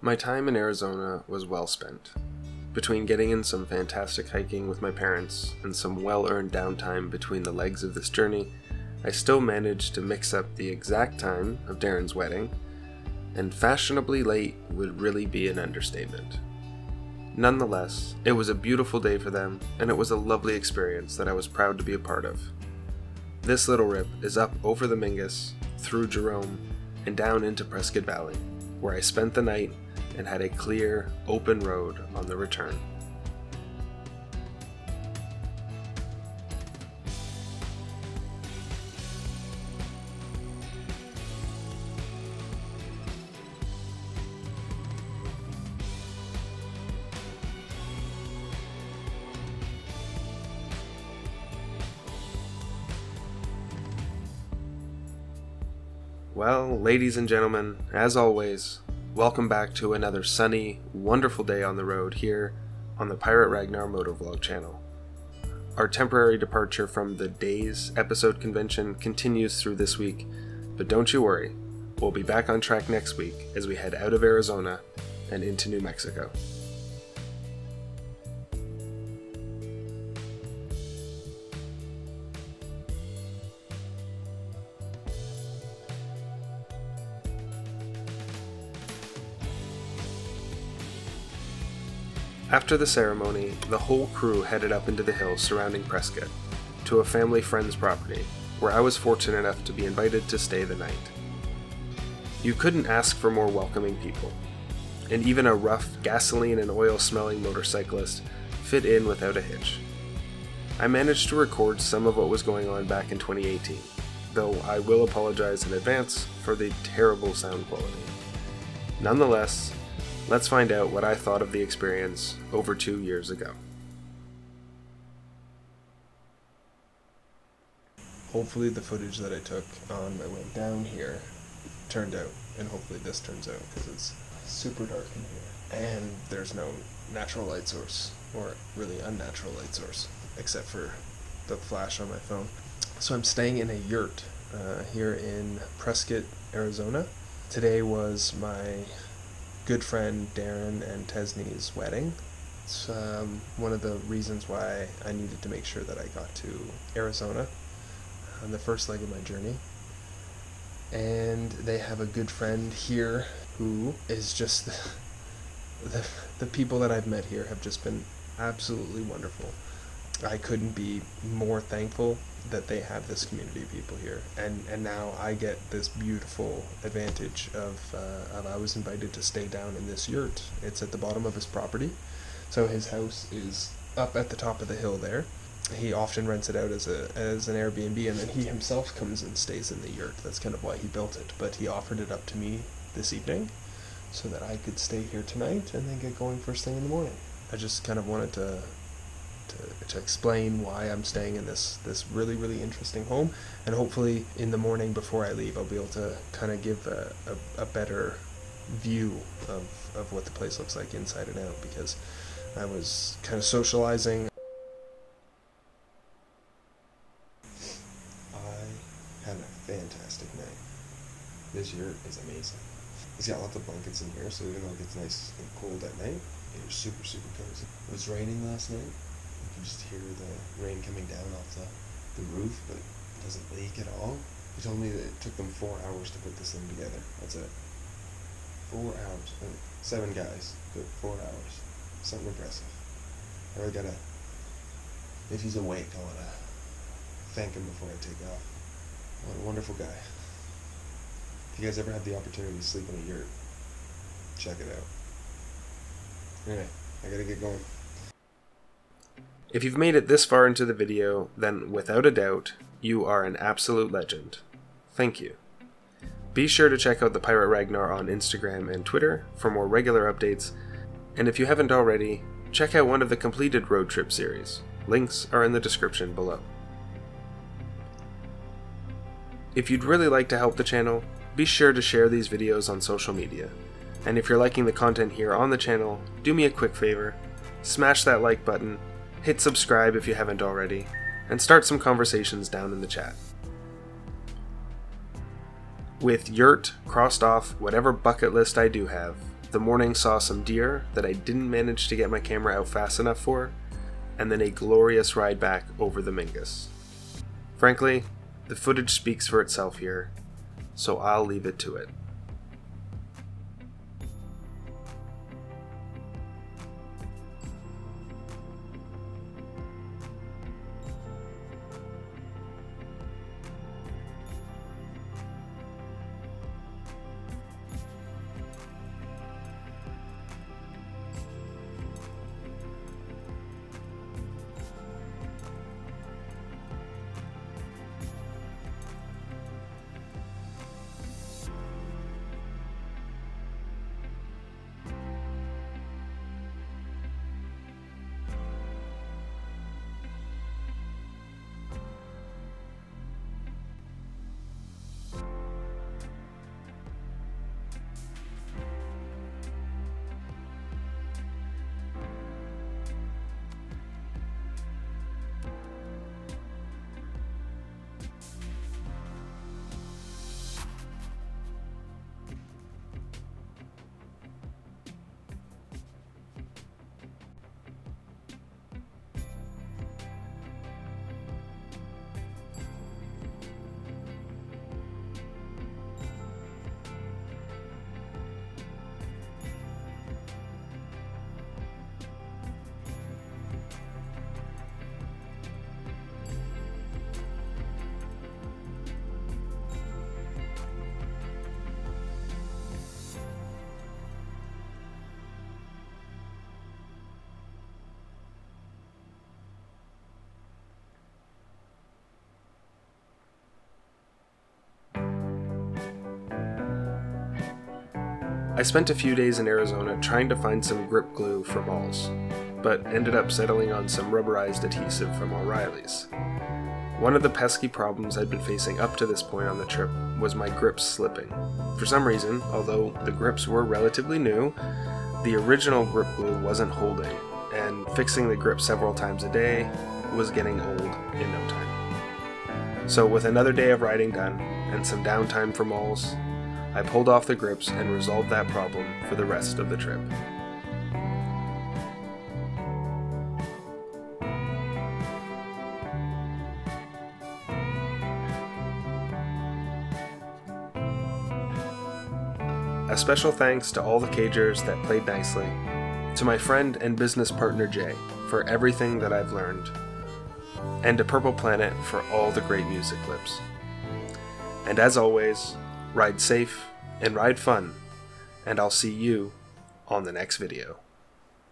My time in Arizona was well spent. Between getting in some fantastic hiking with my parents and some well-earned downtime between the legs of this journey, I still managed to mix up the exact time of Darren's wedding, and fashionably late would really be an understatement. Nonetheless, it was a beautiful day for them, and it was a lovely experience that I was proud to be a part of. This little rip is up over the Mingus, through Jerome, and down into Prescott Valley, where I spent the night and had a clear, open road on the return. Well, ladies and gentlemen, as always, welcome back to another sunny, wonderful day on the road here on the Pirate Ragnar Motovlog channel. Our temporary departure from the Days episode convention continues through this week, but don't you worry, we'll be back on track next week as we head out of Arizona and into New Mexico. After the ceremony, the whole crew headed up into the hills surrounding Prescott, to a family friend's property, where I was fortunate enough to be invited to stay the night. You couldn't ask for more welcoming people, and even a rough, gasoline and oil-smelling motorcyclist fit in without a hitch. I managed to record some of what was going on back in 2018, though I will apologize in advance for the terrible sound quality. Nonetheless, let's find out what I thought of the experience over 2 years ago. Hopefully the footage that I took on my way down here turned out, and hopefully this turns out, because it's super dark in here. And there's no natural light source, or really unnatural light source, except for the flash on my phone. So I'm staying in a yurt here in Prescott, Arizona. Today was my good friend Darren and Tesney's wedding. It's one of the reasons why I needed to make sure that I got to Arizona on the first leg of my journey. And they have a good friend here who is just the people that I've met here have just been absolutely wonderful. I couldn't be more thankful that they have this community of people here, and now I get this beautiful advantage of I was invited to stay down in this yurt. It's at the bottom of his property, so his house is up at the top of the hill there. He often rents it out as an Airbnb, and then he himself comes and stays in the yurt. That's kind of why he built it, but he offered it up to me this evening so that I could stay here tonight and then get going first thing in the morning. I just kind of wanted to explain why I'm staying in this really, really interesting home, and hopefully in the morning before I leave I'll be able to kind of give a better view of what the place looks like inside and out, because I was kind of socializing. I had a fantastic night. This yurt is amazing. It's got lots of blankets in here, so even though it gets nice and cold at night, it was super, super cozy. It was raining last night. You can just hear the rain coming down off the roof, but it doesn't leak at all. He told me that it took them 4 hours to put this thing together. That's it. 4 hours. 7 guys, but 4 hours. Something impressive. I really gotta, if he's awake, I wanna thank him before I take off. What a wonderful guy. If you guys ever have the opportunity to sleep in a yurt, check it out. Anyway, I gotta get going. If you've made it this far into the video, then without a doubt, you are an absolute legend. Thank you. Be sure to check out the Pirate Ragnar on Instagram and Twitter for more regular updates, and if you haven't already, check out one of the completed road trip series. Links are in the description below. If you'd really like to help the channel, be sure to share these videos on social media. And if you're liking the content here on the channel, do me a quick favor, smash that like button, hit subscribe if you haven't already, and start some conversations down in the chat. With yurt crossed off whatever bucket list I do have, The morning saw some deer that I didn't manage to get my camera out fast enough for, and then a glorious ride back over the Mingus. Frankly, the footage speaks for itself here, so I'll leave it to it. I spent a few days in Arizona trying to find some grip glue for malls, but ended up settling on some rubberized adhesive from O'Reilly's. One of the pesky problems I'd been facing up to this point on the trip was my grips slipping. For some reason, although the grips were relatively new, the original grip glue wasn't holding, and fixing the grip several times a day was getting old in no time. So with another day of riding done, and some downtime for malls, I pulled off the grips and resolved that problem for the rest of the trip. A special thanks to all the cagers that played nicely, to my friend and business partner Jay for everything that I've learned, and to Purple Planet for all the great music clips. And as always, ride safe and ride fun, and I'll see you on the next video.